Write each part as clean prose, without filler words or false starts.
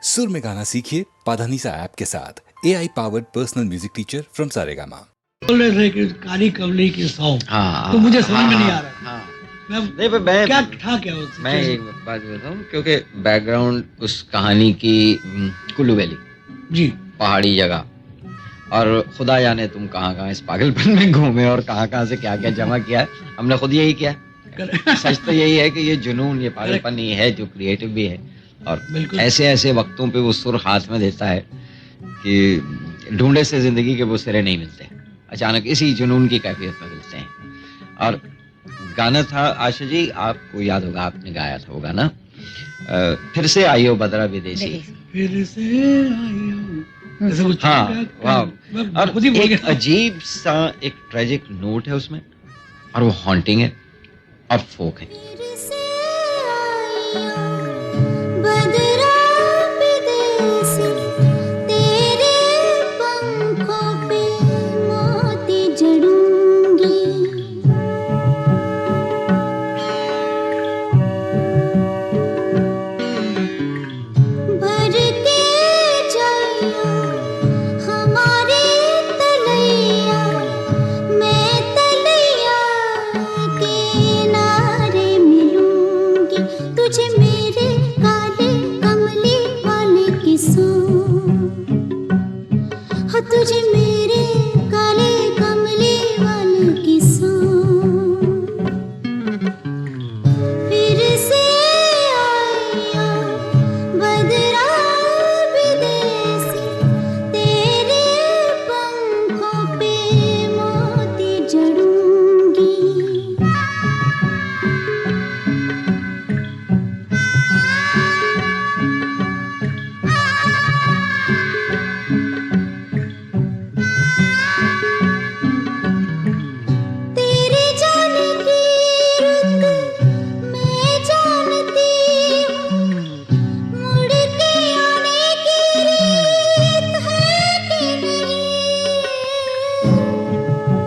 सुर में गाना सीखिए पाधानीसा ऐप के साथ। AI powered personal music teacher from Saregama. बोल रहे थे कि काली कमली की सौ, तो मुझे समझ में नहीं आ रहा है। नहीं पर मैं क्या था, क्या होता मैं एक बात बताऊं, क्योंकि बैकग्राउंड उस कहानी की कुल्लू वैली जी, पहाड़ी जगह, और खुदा जाने तुम कहाँ कहाँ इस पागलपन में घूमे और कहाँ कहाँ से क्या क्या जमा किया है। हमने खुद यही किया। सच तो यही है कि ये जुनून, ये पागलपन ही है जो क्रिएटिव भी है, और ऐसे ऐसे वक्तों पे वो सुर हाथ में देता है कि ढूंढे से जिंदगी के वो सिरे नहीं मिलते, अचानक इसी जुनून की कैफियत में मिलते हैं। और गाना था, आशा जी आपको याद होगा, आपने गाया था वो गाना, फिर से आइयो बदरा विदेशी। फिर से आइयो, ऐसे कुछ। हाँ, वाह। और एक अजीब सा एक ट्रेजिक नोट है उसमें, और वो हॉन्टिंग है और फोक है। तुझे मेरे काले कमले वाले की सौ, फिर से आया बदरा विदेशी,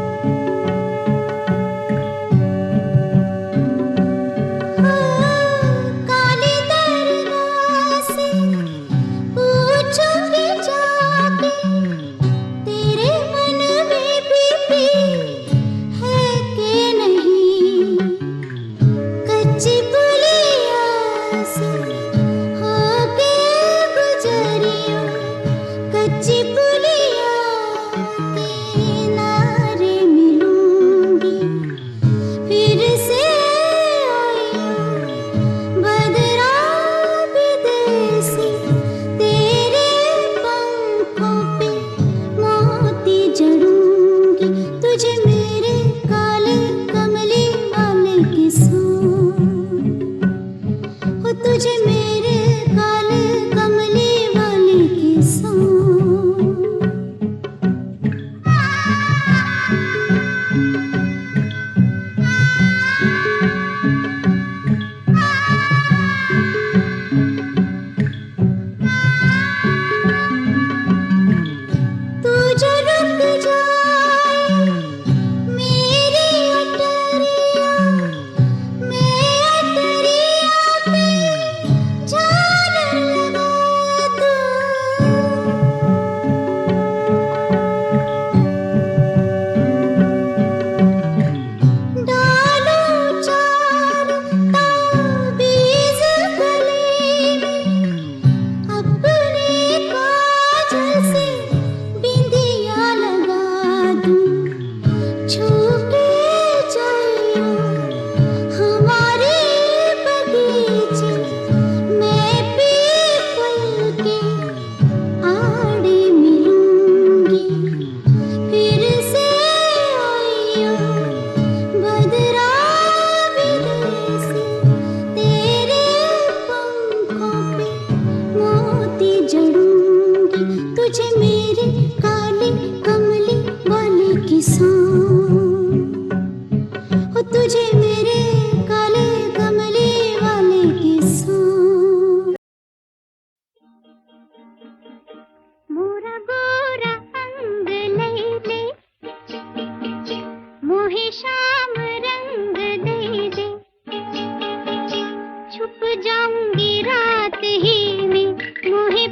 तेरे पंखों पे मोती जड़ूंगी। छुप जाऊंगी रात ही में, मोहे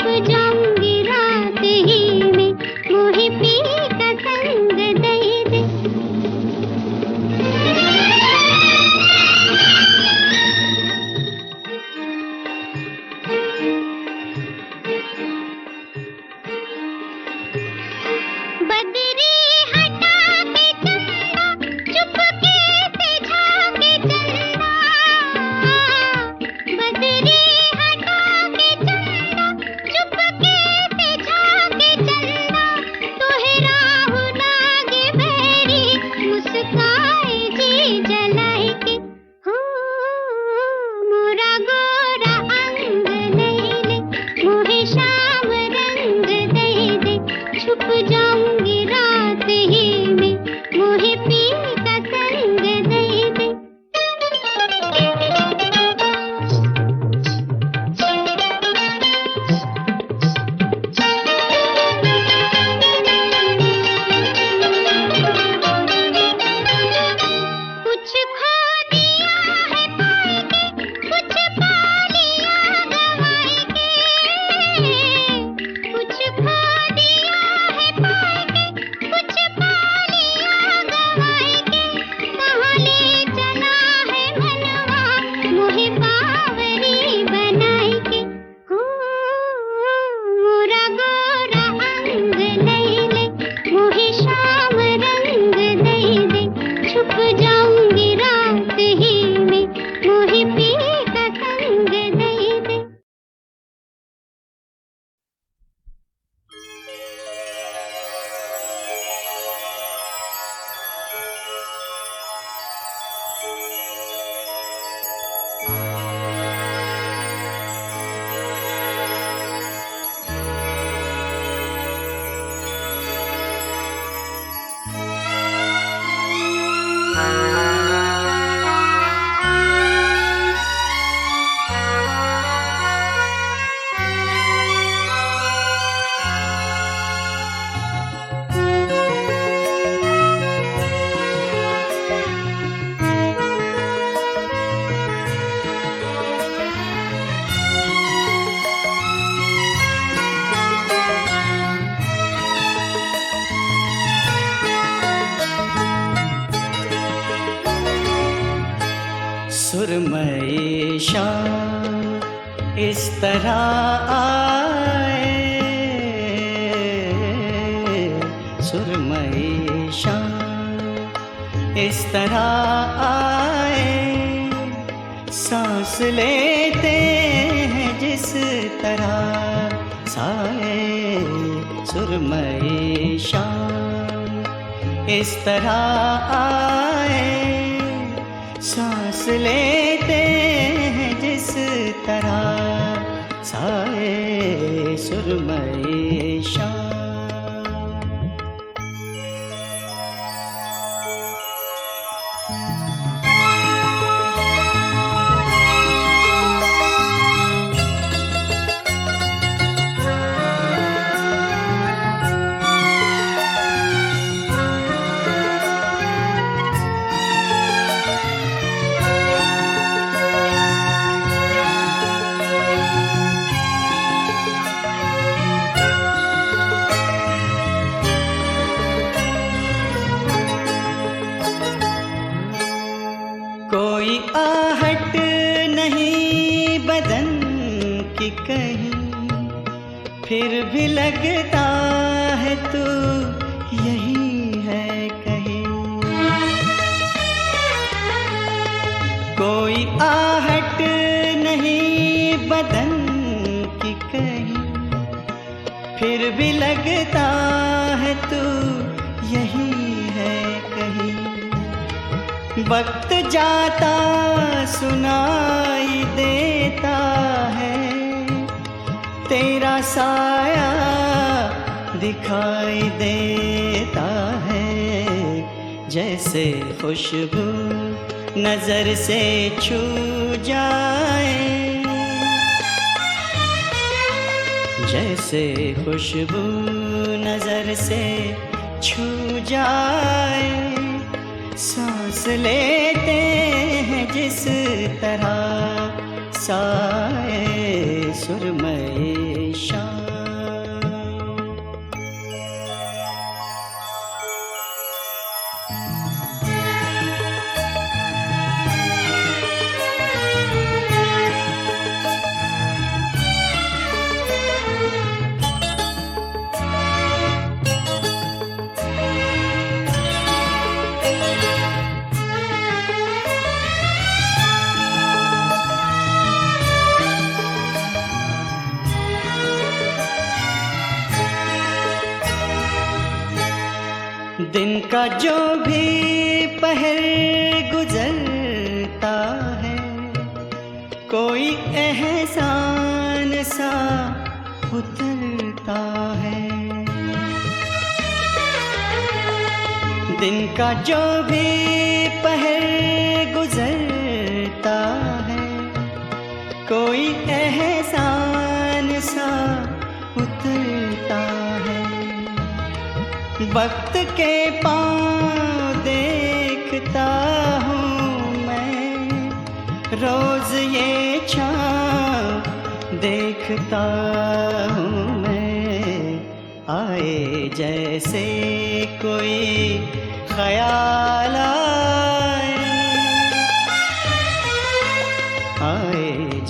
छुप जाऊंगी रात ही में, मोहे पी का संग दे दे। बदरी हटा के चंदा, चुपके से झाके चंदा। बदरी हटा के चंदा, चुपके से झाके चंदा। तोहे राहु लागे बैरी, मुस्काए जी जलाए के। हो मोरा गोरा अंग ले ले, मोहे श्याम रंग दे दे। छुप जाऊंगी रात ही में, मोहे पी का संग दे दे। कुछ खो दिया है पाए के, कुछ पा लिया गवाए के। कुछ खो दिया है पाए के, कुछ पा लिया गवाए के। कहाँ ले चला है मनवा, मोहे बावरी बनाए के। हो मोरा गोरा अंग ले ले, मोहे श्याम रंग दे दे। छुप जाऊंगी रात ही में, मोहे पी का संग दे दे। सुरमई शाम इस तरह आए, सुरमई शाम इस तरह आए। सांस लेते हैं जिस तरह साए, सुरमई शाम इस तरह आए। सांस लेते हैं जिस तरह साए, सुरमई शाम। कोई आहट नहीं बदन की कहीं, फिर भी लगता है तू यही है कहीं। कोई आहट नहीं बदन की कहीं, फिर भी लगता है तू यही है कहीं। वक्त जाता सुनाई देता है, तेरा साया दिखाई देता है। जैसे खुशबू नजर से छू जाए, जैसे खुशबू नजर से छू जाए। सांस लेते हैं जिस तरह साए, सुरमई शाम। दिन का जो भी पहर गुजरता है, कोई एहसान सा उतरता है। दिन का जो भी पहर गुजरता है, कोई एहसान सा उतरता है। वक्त के पाँव देखता हूँ मैं, रोज ये छाँव देखता हूँ मैं। आए जैसे कोई ख्याल आए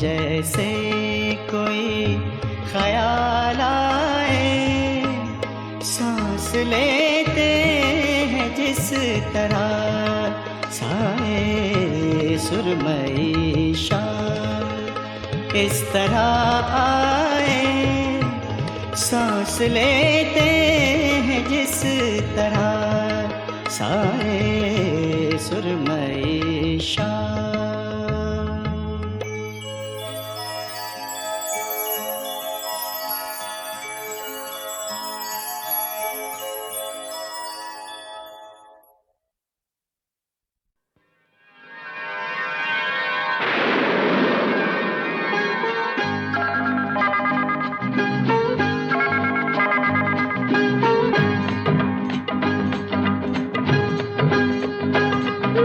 जैसे कोई ख्याल आए, सांस लेते हैं जिस तरह साए सुरमई शाम, इस तरह आए सांस लेते हैं जिस तरह साए सुरमई शाम।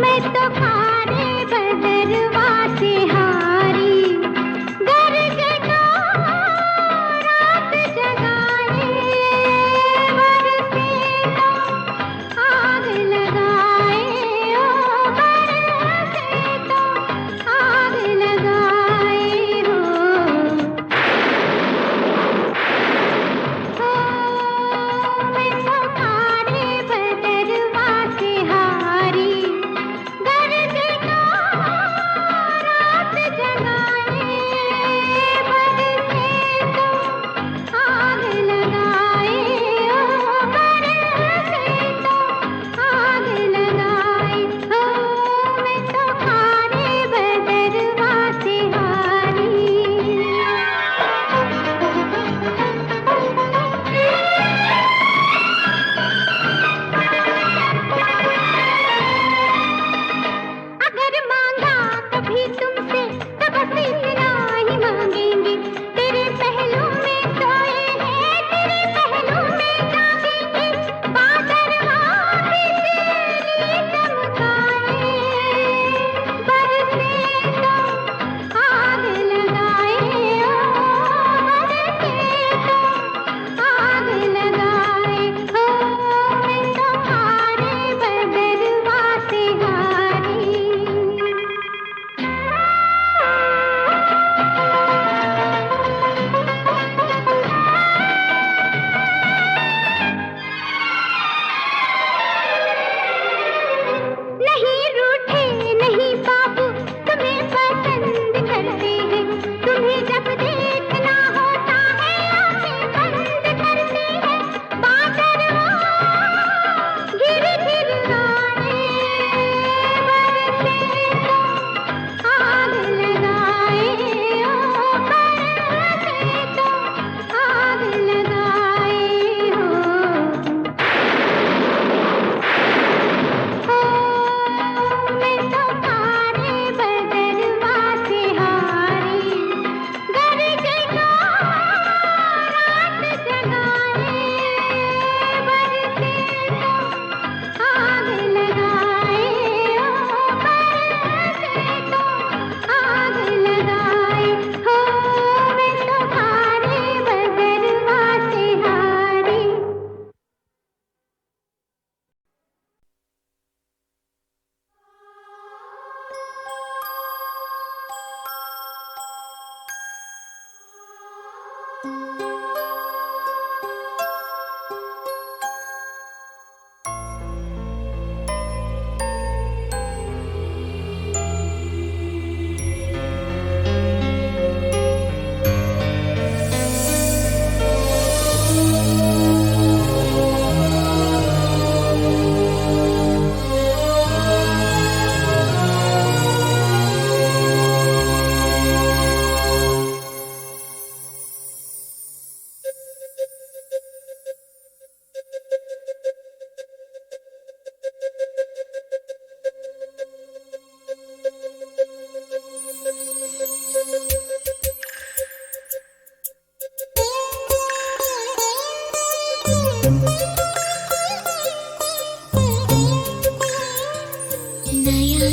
मैं तो खारे बदरवा से हारी, गरजना रात जगाए, बरसे तो आग लगाए, ओ बरसे तो आग लगाए हो। मैं तो खारे बदरवा से हारी, गरजना रात जगाए, बरसे तो आग लगाए, ओ बरसे तो आग लगाए हो। मैं तो खारे बदरवा से हारी। अगर मांगा कभी तुमसे तो बस इतना ही मांगेंगे, तेरे पहलू में सोए हैं, तेरे पहलू में जागेंगे। बादरवां बिजली चमकाए, बरसे तो आग लगाए, ओ बरसे तो आग लगाए हो। मैं तो हारे बदरवा से हारी। नहीं रूठे नहीं बाबू, तुम्हें पसंद करते हैं, तुम्हें जब देखना होता है आंखें बंद करते हैं। बादरवां गिर गिर आए, बरसे तो आग लगाए, ओ बरसे तो आग लगाए हो। मैं तो खारे बदरवा से हारी, गरजना रात जगाए, बरसे तो आग लगाए, ओ बरसे तो आग लगाए हो। मैं तो खारे बदरवा से हारी।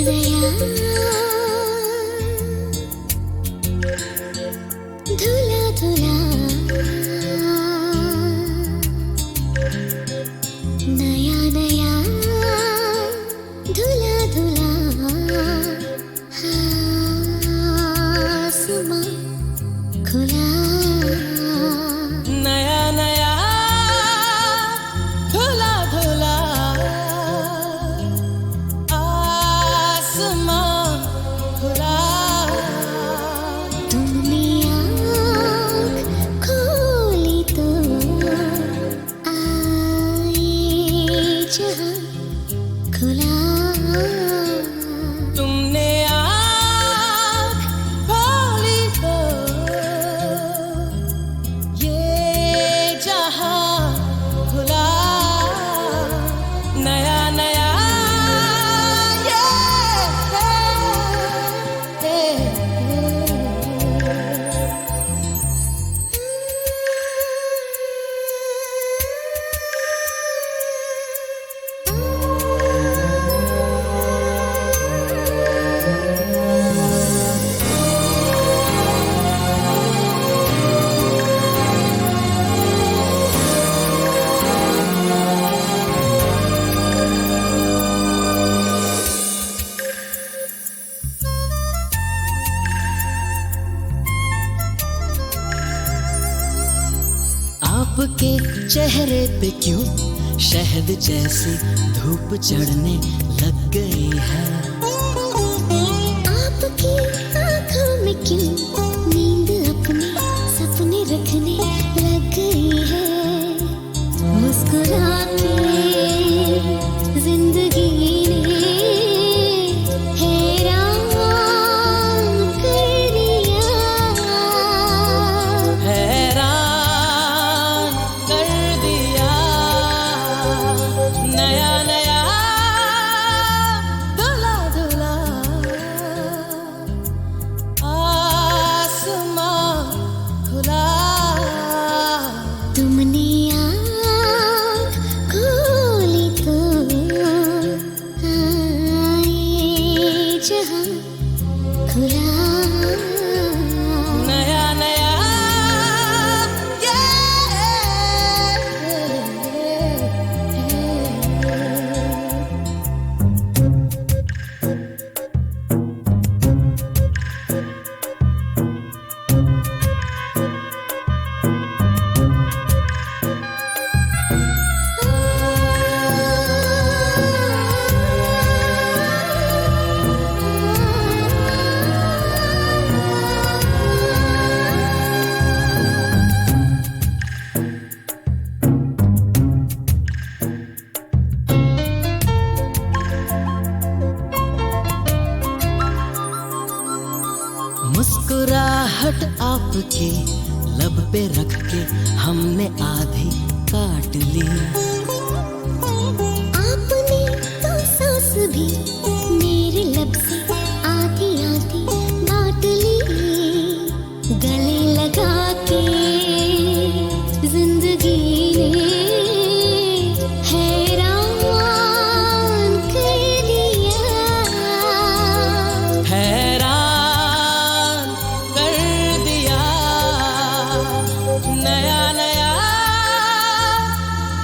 नया धुला धुला नया नया धुला धुला आसमां खुला नया नया धुला धुला आसमां खुला। तुमने आँख खोली तो आए जहाँ खुला। तुमने आँख खोली तो ये जहां खुला। नया नया आपके चेहरे पे क्यों शहद जैसी धूप चढ़ने लग गई है। आपकी आँखों में क्यों नींद अपने सपने रखने लग गई है। मुस्कुरा के जिंदगी ने हैरान कर दिया। हैरान कर दिया। नया नया धुला धुला आसमां खुला। तुमने आँख खोली तो आए जहाँ खुला। नया नया मुस्कुराहट आपकी लब पे रख के हमने आधी काट ली। आपने तो सांस भी मेरे लब से आधी आधी बांट ली। गले लगा के जिंदगी ने हैरान कर दिया। हैरान कर दिया। नया नया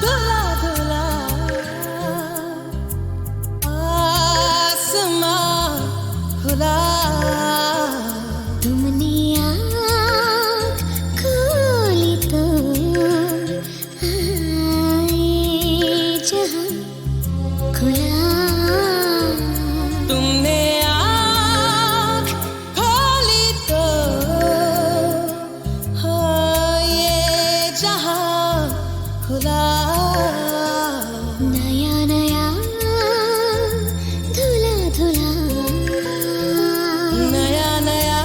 धुला धुला आसमां खुला। तुमने आँख खोली तो आए जहाँ खुला। तुमने आँख खोली तो हाँ ये जहां खुला। नया नया धुला धुला नया नया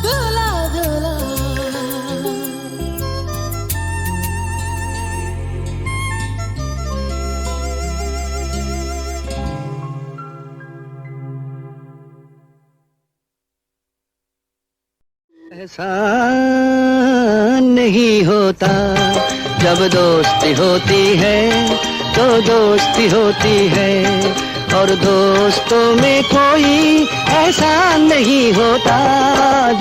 धुला धुला। एहसान नहीं होता जब दोस्ती होती है तो दोस्ती होती है। और दोस्तों में कोई ऐसा नहीं होता।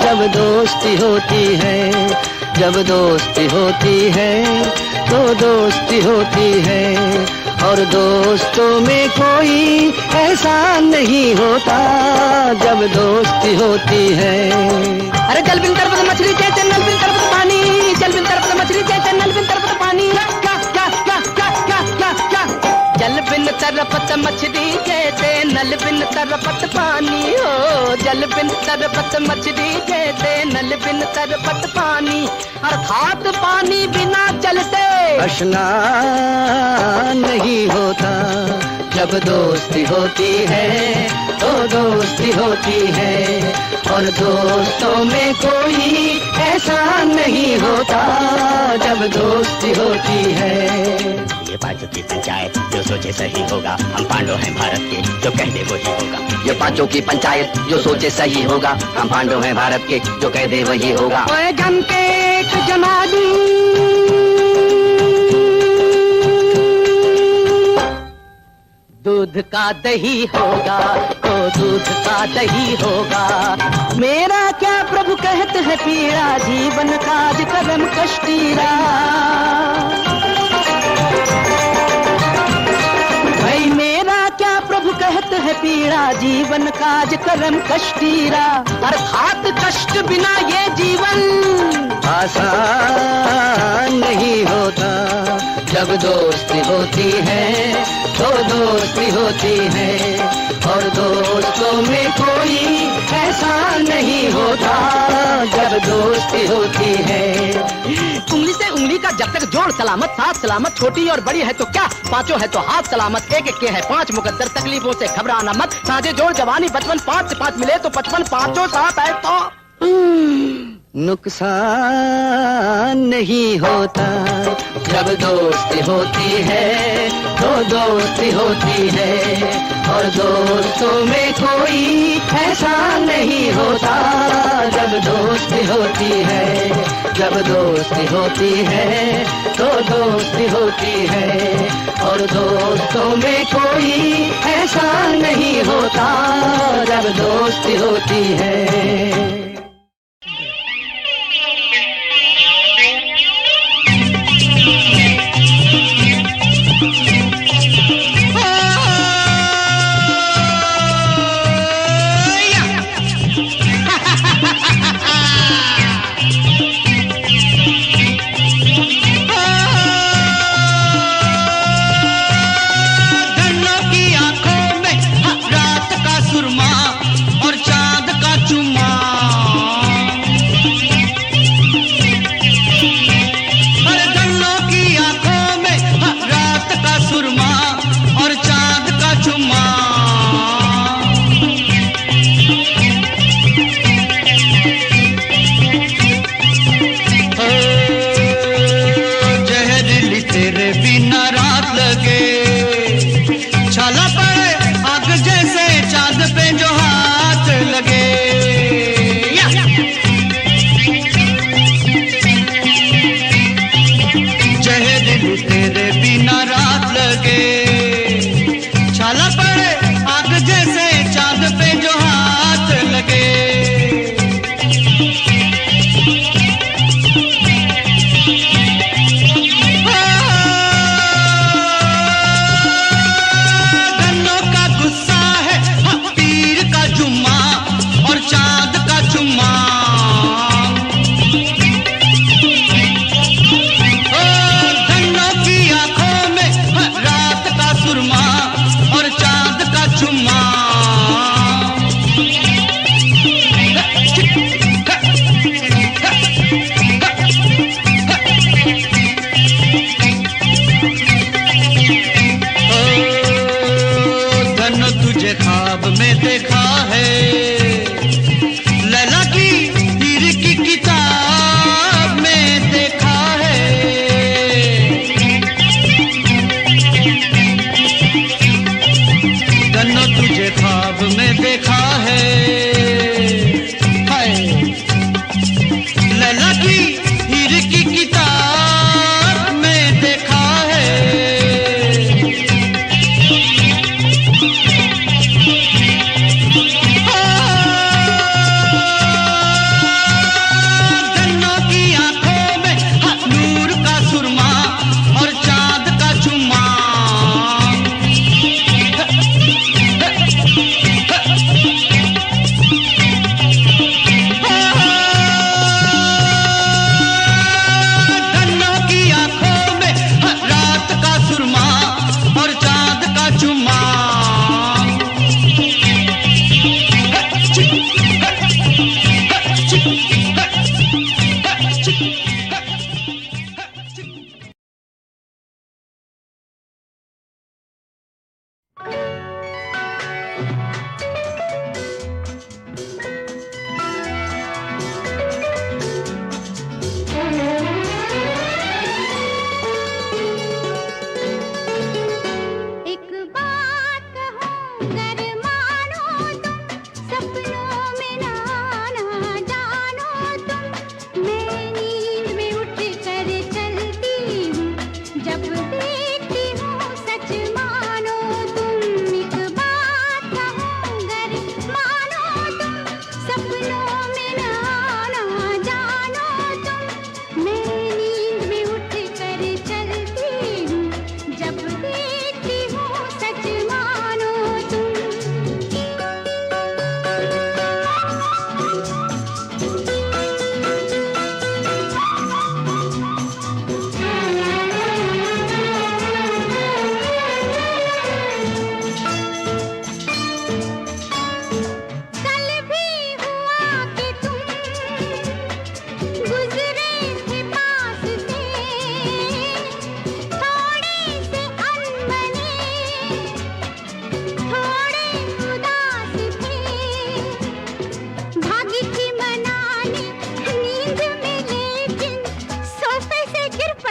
जब दोस्ती होती है, जब दोस्ती होती है तो दोस्ती होती है। और दोस्तों में कोई ऐसा नहीं होता जब दोस्ती होती है। अरे जल बिन तरपत मछली जैसे नल बिन तरपत पानी, जल बिन तरपत मछली जैसे नल बिन तरपत पानी। क्या क्या क्या क्या क्या क्या क्या जल बिन तरपत मछली जैसे नल बिन तरपत पानी हो। जल बिन तरपत मछली जैसे नल बिन तरपत पानी। अर्थात पानी बिना जल से स्नान नहीं होता। जब दोस्ती होती है तो दोस्ती होती है। और दोस्तों में कोई ऐसा नहीं होता जब दोस्ती होती है। ये पांचों की पंचायत जो सोचे सही होगा, हम पांडव हैं भारत के, जो कह दे वही होगा। ये पांचों की पंचायत जो सोचे सही होगा, हम पांडव हैं भारत के, जो कह दे वही होगा। ओए जन के एक जमाली दूध का दही होगा तो दूध का दही होगा। मेरा क्या प्रभु कहते हैं पीड़ा, जीवन काज करम कष्टीरा। भाई मेरा क्या प्रभु कहते हैं पीड़ा, जीवन काज करम कष्टीरा। अर्थात कष्ट बिना ये जीवन आसान नहीं होता। जब दोस्ती होती है तो दोस्ती होती है। और दोस्तों में कोई ऐसा नहीं होता जब दोस्ती होती है। उंगली से उंगली का जब तक जोड़ सलामत, साथ सलामत। छोटी और बड़ी है तो क्या, पांचों है तो हाथ सलामत। एक एक के है 5 मुकद्दर, तकलीफों से घबराना मत। साझे जोड़ जवानी बचपन, 5 से 5 मिले तो 55, पांचों साथ है तो नुकसान नहीं होता। जब दोस्ती होती है तो दोस्ती होती है। और दोस्तों में कोई ऐसा नहीं होता जब दोस्ती होती है। जब दोस्ती होती है तो दोस्ती होती है। और दोस्तों में कोई ऐसा नहीं होता जब दोस्ती होती है। और चांद का चुम्मा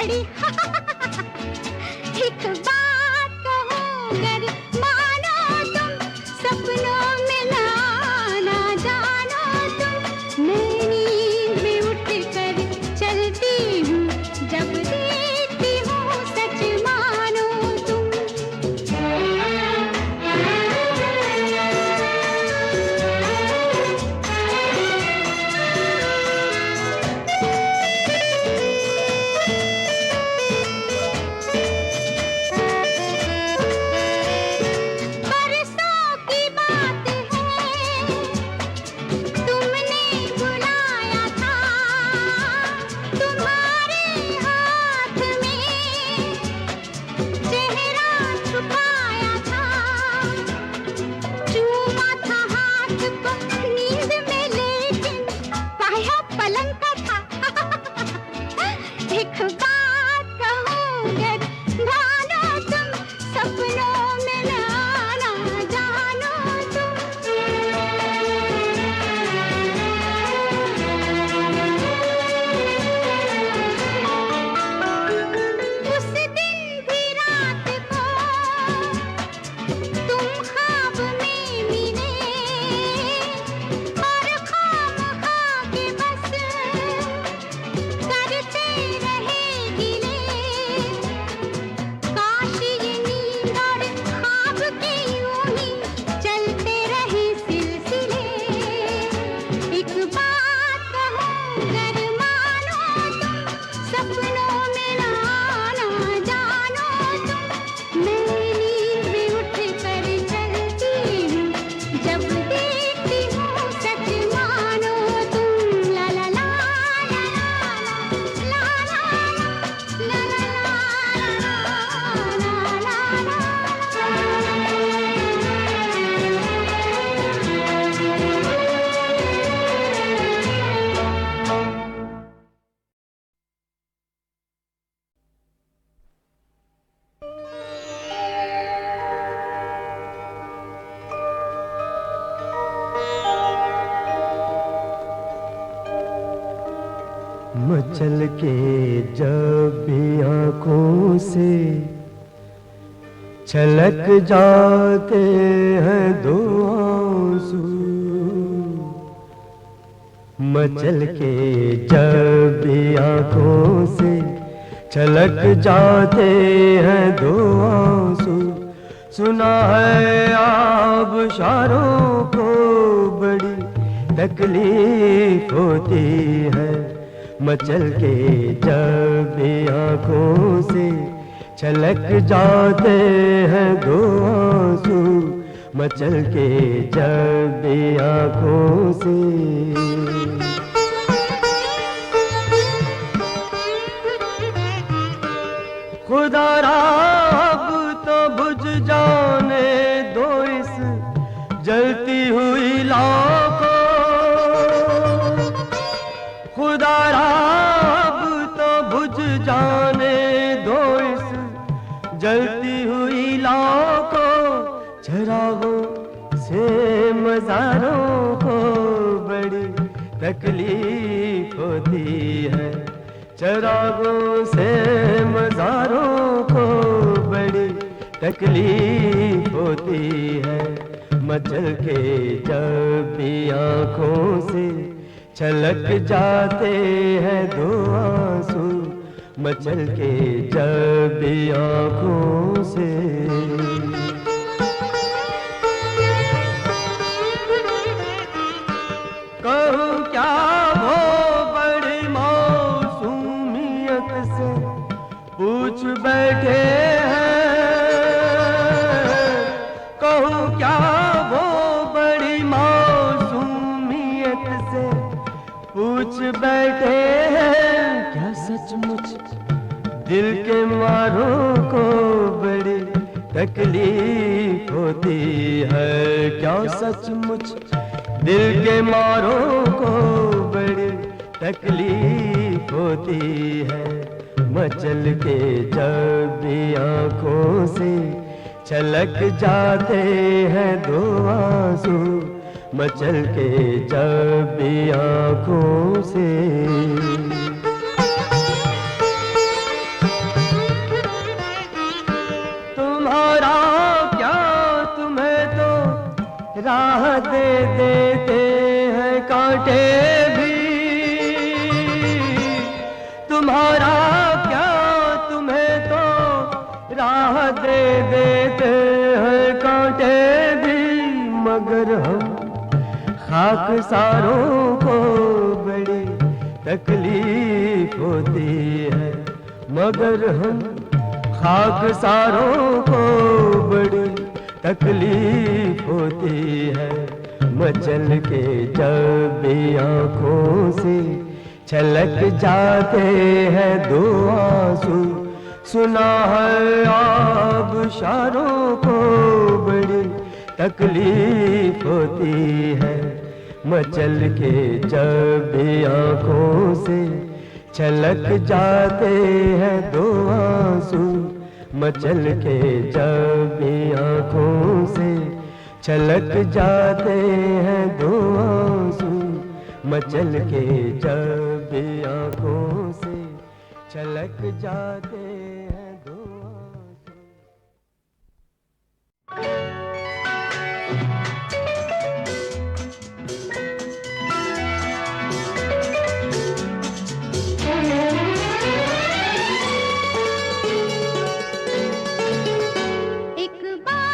पड़ी। एक बात कहूँ अगर मानो तुम, सपनों में ना आना जानो तुम। मैं नींद में उठ कर चलती हूँ, जब देखती हूँ सच मानो तुम। बरसों की बात है, तुमने बुलाया था, तुम्हारे हाथ में चेहरा छुपाया था। चूमा था हाथ को नींद में, लेकिन पाया पलंग का था। एक बात कहूँ अगर मानो तुम, सपनों में ना आना जानो तुम। उस दिन भी रात को तुम ख्वाब में मिले, और खामखा के बस करते रहे गिले। काश ये नींद और ख्वाब के यूं ही चलते रहे सिलसिले। एक बात कहूँ अगर मानो तुम, सपनों में ना आना जानो तुम। मैं नींद में उठ कर चलती हूँ, जब देखती हूँ सच मानो तुम। ला ला ला ला ला ला ला मचल के जब भी आंखों से छलक जाते हैं दो आंसू। मचल के जब भी आंखों से छलक जाते हैं दो आंसू। सुना है आबशारों को बड़ी तकलीफ होती है। मचल के जब भी आंखों से छलक जाते हैं दो आंसू। मचल के जब भी आंखों से। खुदा अब तो बुझ जाने दो इस जलती हुई लौ को। खुदा अब तो बुझ जाने दो इस जलती हुई लौ को। चरागों से मज़ारों को बड़ी तकलीफ होती है। चरागों से मज़ारों को बड़ी तकलीफ होती है। मचल के जब भी आंखों से छलक जाते हैं दो आंसू। मचल के जब भी आंखों से। कहूँ क्या वो बड़ी मौसूमियत से पूछ बैठे हैं। कहूँ क्या वो बड़ी मौसूमियत से पूछ बैठे हैं। क्या सचमुच दिल के मारों को बड़ी तकलीफ होती है। क्या सचमुच दिल के मारों को बड़ी तकलीफ होती है। मचल के जब भी आंखों से छलक जाते हैं दो आंसू। मचल के जब भी आंखों से। राह दे देते हैं कांटे भी, तुम्हारा क्या तुम्हें तो राह दे देते हैं कांटे भी, मगर हम खाकसारों को बड़ी तकलीफ होती है, मगर हम खाकसारों को बड़ी तकलीफ होती है। मचल के जब भी आँखों से छलक जाते हैं दो आंसू, सुना है आबशारों को बड़ी तकलीफ होती है। मचल के जब भी आँखों से छलक जाते हैं दो आंसू, मचल के जब भी आँखों से छलक जाते हैं दो आंसू, मचल के जब भी आँखों से छलक जाते हैं दो आंसू। एक बार